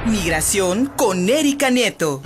Migración con Erika Nieto.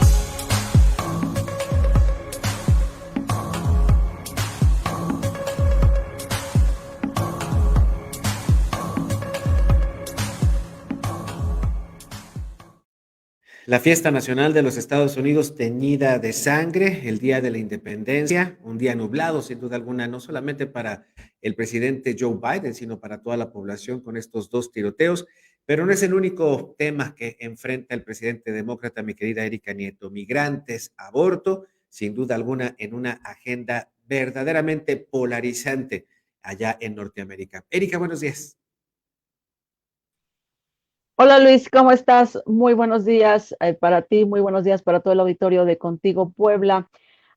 La fiesta nacional de los Estados Unidos teñida de sangre, el Día de la Independencia, un día nublado sin duda alguna, no solamente para el presidente Joe Biden, sino para toda la población con estos dos tiroteos, pero no es el único tema que enfrenta el presidente demócrata, mi querida Erika Nieto. Migrantes, aborto, sin duda alguna en una agenda verdaderamente polarizante allá en Norteamérica. Erika, buenos días. Hola Luis, ¿cómo estás? Muy buenos días para ti, muy buenos días para todo el auditorio de Contigo Puebla.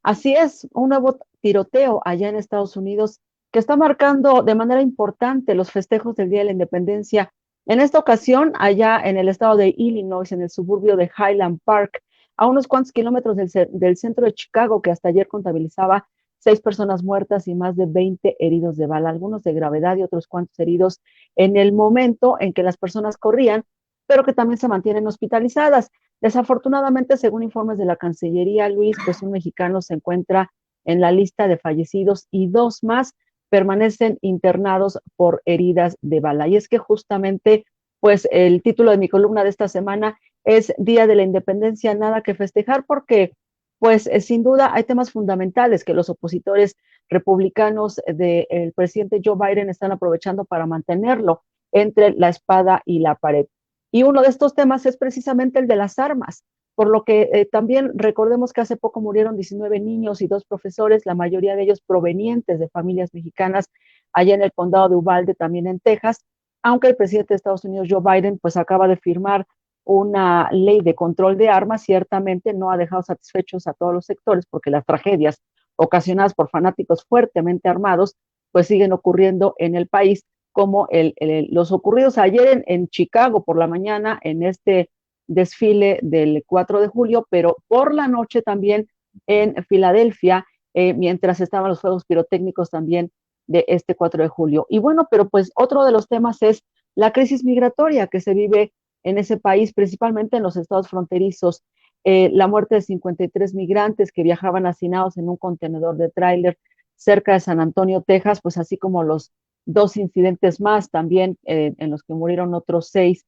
Así es, un nuevo tiroteo allá en Estados Unidos que está marcando de manera importante los festejos del Día de la Independencia. En esta ocasión, allá en el estado de Illinois, en el suburbio de Highland Park, a unos cuantos kilómetros del centro de Chicago, que hasta ayer contabilizaba 6 personas muertas y más de 20 heridos de bala, algunos de gravedad y otros cuantos heridos en el momento en que las personas corrían, pero que también se mantienen hospitalizadas. Desafortunadamente, según informes de la Cancillería, Luis, pues un mexicano se encuentra en la lista de fallecidos y 2 más permanecen internados por heridas de bala. Y es que justamente, pues el título de mi columna de esta semana es Día de la Independencia, nada que festejar, porque pues sin duda hay temas fundamentales que los opositores republicanos del presidente Joe Biden están aprovechando para mantenerlo entre la espada y la pared. Y uno de estos temas es precisamente el de las armas, por lo que también recordemos que hace poco murieron 19 niños y 2 profesores, la mayoría de ellos provenientes de familias mexicanas allá en el condado de Uvalde, también en Texas, aunque el presidente de Estados Unidos, Joe Biden, pues acaba de firmar una ley de control de armas, ciertamente no ha dejado satisfechos a todos los sectores porque las tragedias ocasionadas por fanáticos fuertemente armados, pues siguen ocurriendo en el país, como los ocurridos ayer en Chicago por la mañana, en este desfile del 4 de julio, pero por la noche también en Filadelfia, mientras estaban los fuegos pirotécnicos también de este 4 de julio. Y bueno, pero pues otro de los temas es la crisis migratoria que se vive en ese país, principalmente en los estados fronterizos. La muerte de 53 migrantes que viajaban hacinados en un contenedor de tráiler cerca de San Antonio, Texas, pues así como los 2 incidentes más también en los que murieron otros 6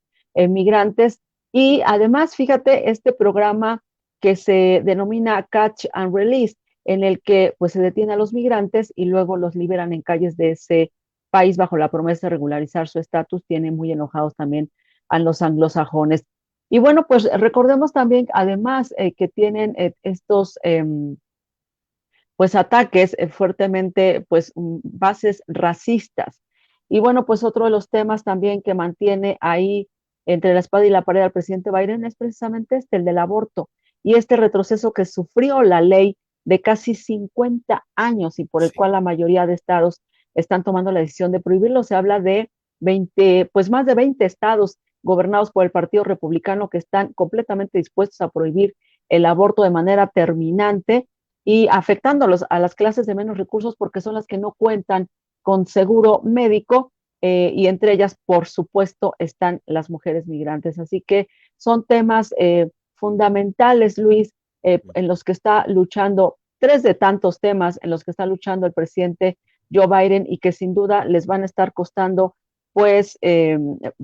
migrantes. Y además, fíjate, este programa que se denomina Catch and Release, en el que pues se detiene a los migrantes y luego los liberan en calles de ese país bajo la promesa de regularizar su estatus, tiene muy enojados también a los anglosajones. Y bueno, pues recordemos también, además, que tienen estos pues ataques fuertemente, pues bases racistas. Y bueno, pues otro de los temas también que mantiene ahí entre la espada y la pared al presidente Biden es precisamente el del aborto y este retroceso que sufrió la ley de casi 50 años y por el Sí. cual la mayoría de estados están tomando la decisión de prohibirlo. Se habla de 20, pues más de 20 estados gobernados por el Partido Republicano que están completamente dispuestos a prohibir el aborto de manera terminante y afectando a las clases de menos recursos porque son las que no cuentan con seguro médico y entre ellas, por supuesto, están las mujeres migrantes. Así que son temas fundamentales, Luis, en los que está luchando, 3 de tantos temas en los que está luchando el presidente Joe Biden y que sin duda les van a estar costando pues,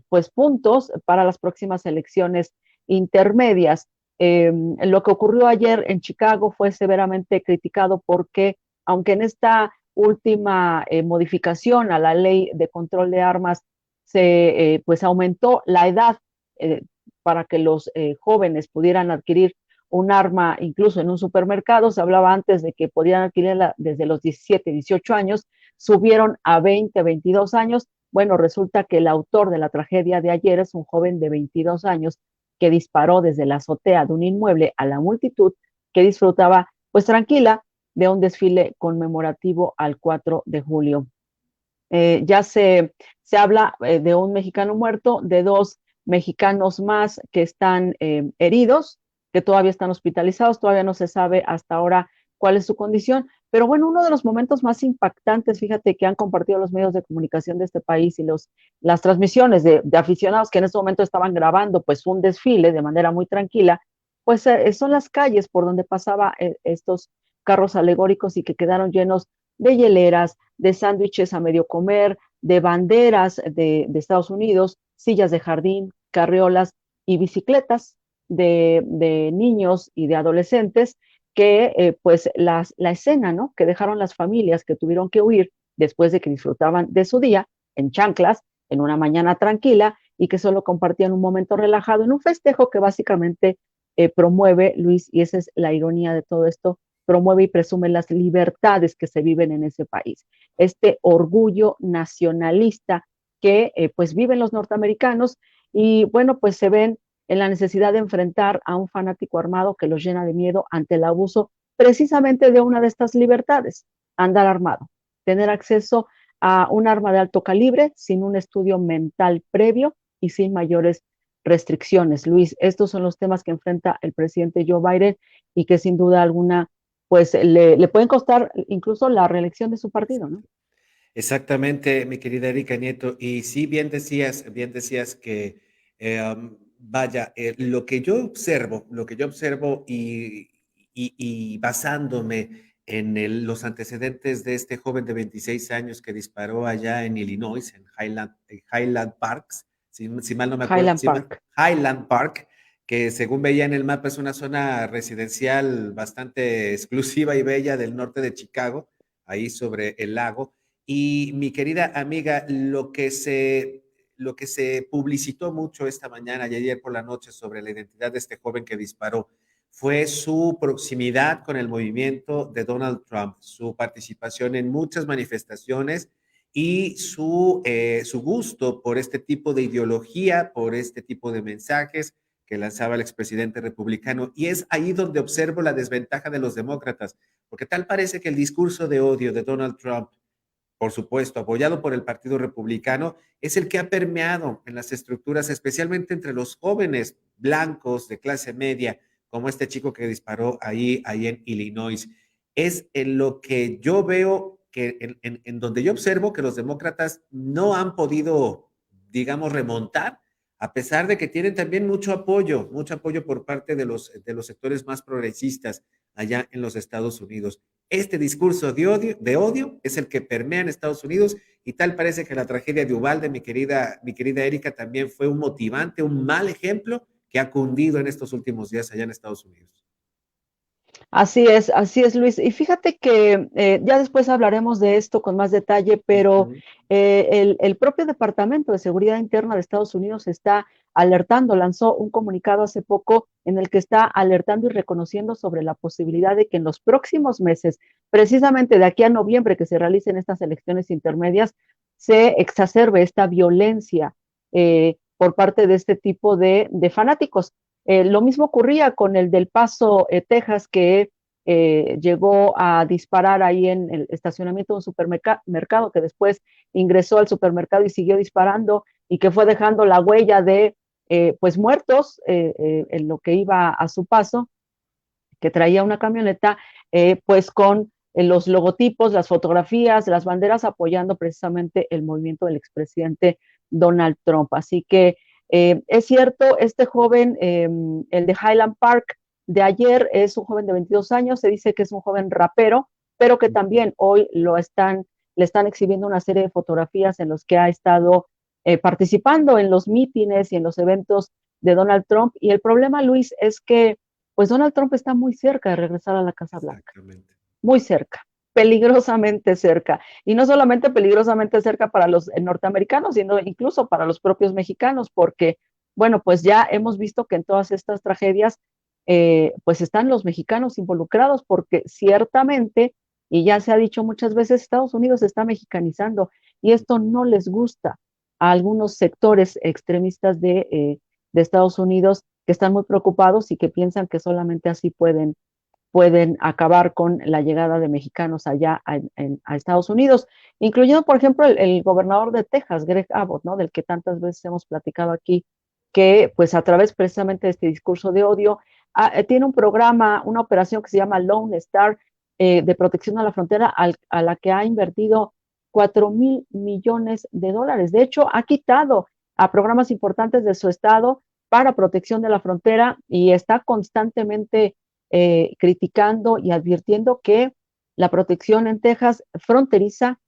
pues puntos para las próximas elecciones intermedias. Lo que ocurrió ayer en Chicago fue severamente criticado porque, aunque en esta última modificación a la ley de control de armas se pues aumentó la edad eh, para que los jóvenes pudieran adquirir un arma incluso en un supermercado, se hablaba antes de que podían adquirirla desde los 17, 18 años, subieron a 20, 22 años. Bueno, resulta que el autor de la tragedia de ayer es un joven de 22 años que disparó desde la azotea de un inmueble a la multitud que disfrutaba pues tranquila de un desfile conmemorativo al 4 de julio. Ya se habla de un mexicano muerto, de 2 mexicanos más que están heridos, que todavía están hospitalizados, todavía no se sabe hasta ahora cuál es su condición, Pero bueno, uno de los momentos más impactantes, fíjate, que han compartido los medios de comunicación de este país y las transmisiones de aficionados que en este momento estaban grabando pues un desfile de manera muy tranquila, pues son las calles por donde pasaba estos carros alegóricos y que quedaron llenos de hieleras, de sándwiches a medio comer, de banderas de Estados Unidos, sillas de jardín, carriolas y bicicletas de niños y de adolescentes que pues la escena, ¿no? Que dejaron las familias que tuvieron que huir después de que disfrutaban de su día en chanclas, en una mañana tranquila y que solo compartían un momento relajado en un festejo que básicamente promueve, Luis, y esa es la ironía de todo esto, promueve y presume las libertades que se viven en ese país. Este orgullo nacionalista que pues viven los norteamericanos y bueno, pues se ven en la necesidad de enfrentar a un fanático armado que los llena de miedo ante el abuso precisamente de una de estas libertades, andar armado, tener acceso a un arma de alto calibre sin un estudio mental previo y sin mayores restricciones. Luis, estos son los temas que enfrenta el presidente Joe Biden y que sin duda alguna pues le pueden costar incluso la reelección de su partido, ¿no? Exactamente, mi querida Erika Nieto. Y sí, bien decías que, vaya, lo que yo observo y basándome en los antecedentes de este joven de 26 años que disparó allá en Illinois, en Highland Parks, si mal no me acuerdo, Highland Park. Highland Park, que según veía en el mapa es una zona residencial bastante exclusiva y bella del norte de Chicago, ahí sobre el lago. Y mi querida amiga, lo que se publicitó mucho esta mañana y ayer por la noche sobre la identidad de este joven que disparó fue su proximidad con el movimiento de Donald Trump, su participación en muchas manifestaciones y su gusto por este tipo de ideología, por este tipo de mensajes que lanzaba el expresidente republicano. Y es ahí donde observo la desventaja de los demócratas, porque tal parece que el discurso de odio de Donald Trump, por supuesto, apoyado por el Partido Republicano, es el que ha permeado en las estructuras, especialmente entre los jóvenes blancos de clase media, como este chico que disparó ahí en Illinois. Es en lo que yo veo, que en donde yo observo que los demócratas no han podido, digamos, remontar, a pesar de que tienen también mucho apoyo por parte de los sectores más progresistas allá en los Estados Unidos. Este discurso de odio es el que permea en Estados Unidos y tal parece que la tragedia de Uvalde, mi querida Erika, también fue un motivante, un mal ejemplo que ha cundido en estos últimos días allá en Estados Unidos. Así es, Luis. Y fíjate que ya después hablaremos de esto con más detalle, pero Ujú. el propio Departamento de Seguridad Interna de Estados Unidos está alertando, lanzó un comunicado hace poco en el que está alertando y reconociendo sobre la posibilidad de que en los próximos meses, precisamente de aquí a noviembre que se realicen estas elecciones intermedias, se exacerbe esta violencia por parte de este tipo de fanáticos. Lo mismo ocurría con el del Paso, Texas, que llegó a disparar ahí en el estacionamiento de un supermercado, que después ingresó al supermercado y siguió disparando y que fue dejando la huella de pues muertos en lo que iba a su paso, que traía una camioneta pues con los logotipos, las fotografías, las banderas apoyando precisamente el movimiento del expresidente Donald Trump. Así que es cierto, este joven, el de Highland Park de ayer, es un joven de 22 años, se dice que es un joven rapero, pero que también hoy le están exhibiendo una serie de fotografías en los que ha estado participando en los mítines y en los eventos de Donald Trump. Y el problema, Luis, es que pues Donald Trump está muy cerca de regresar a la Casa Blanca, Exactamente. muy cerca, peligrosamente cerca. Y no solamente peligrosamente cerca para los norteamericanos, sino incluso para los propios mexicanos, porque, bueno, pues ya hemos visto que en todas estas tragedias, pues están los mexicanos involucrados, porque ciertamente, y ya se ha dicho muchas veces, Estados Unidos se está mexicanizando y esto no les gusta a algunos sectores extremistas de Estados Unidos que están muy preocupados y que piensan que solamente así pueden acabar con la llegada de mexicanos allá a Estados Unidos, incluyendo, por ejemplo, el gobernador de Texas, Greg Abbott, ¿no? Del que tantas veces hemos platicado aquí, que pues a través precisamente de este discurso de odio, tiene un programa, una operación que se llama Lone Star, de protección a la frontera a la que ha invertido 4,000 millones de dólares. De hecho, ha quitado a programas importantes de su estado para protección de la frontera y está constantemente criticando y advirtiendo que la protección en Texas fronteriza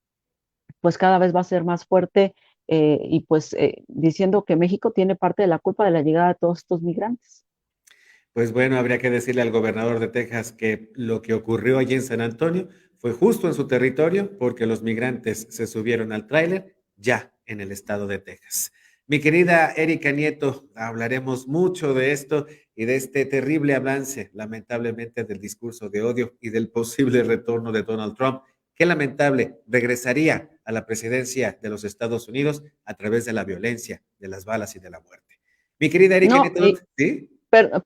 pues cada vez va a ser más fuerte y pues diciendo que México tiene parte de la culpa de la llegada de todos estos migrantes. Pues bueno, habría que decirle al gobernador de Texas que lo que ocurrió allí en San Antonio fue justo en su territorio porque los migrantes se subieron al tráiler ya en el estado de Texas. Mi querida Erika Nieto, hablaremos mucho de esto y de este terrible avance, lamentablemente, del discurso de odio y del posible retorno de Donald Trump. Qué lamentable, regresaría a la presidencia de los Estados Unidos a través de la violencia, de las balas y de la muerte. Mi querida Erika No, Nieto, ¿sí?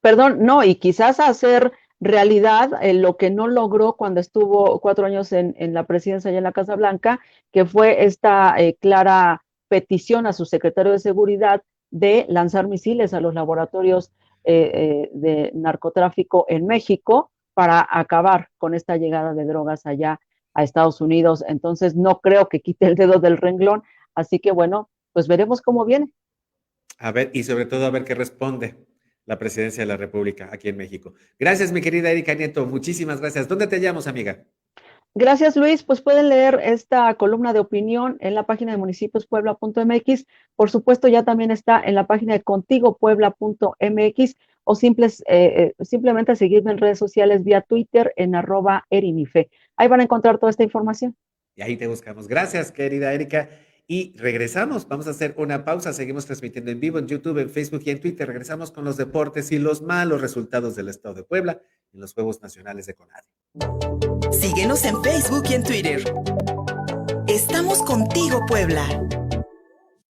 perdón, no, y quizás hacer realidad lo que no logró cuando estuvo 4 años en la presidencia y en la Casa Blanca, que fue esta clara petición a su secretario de Seguridad de lanzar misiles a los laboratorios de narcotráfico en México para acabar con esta llegada de drogas allá a Estados Unidos. Entonces, no creo que quite el dedo del renglón. Así que, bueno, pues veremos cómo viene. A ver, y sobre todo a ver qué responde la presidencia de la República aquí en México. Gracias, mi querida Erika Nieto. Muchísimas gracias. ¿Dónde te hallamos, amiga? Gracias, Luis. Pues pueden leer esta columna de opinión en la página de municipiospuebla.mx. Por supuesto, ya también está en la página de contigopuebla.mx o simplemente seguirme en redes sociales vía Twitter en @erinife. Ahí van a encontrar toda esta información. Y ahí te buscamos. Gracias, querida Erika. Y regresamos. Vamos a hacer una pausa. Seguimos transmitiendo en vivo en YouTube, en Facebook y en Twitter. Regresamos con los deportes y los malos resultados del Estado de Puebla en los Juegos Nacionales de CONADE. Síguenos en Facebook y en Twitter. Estamos contigo, Puebla.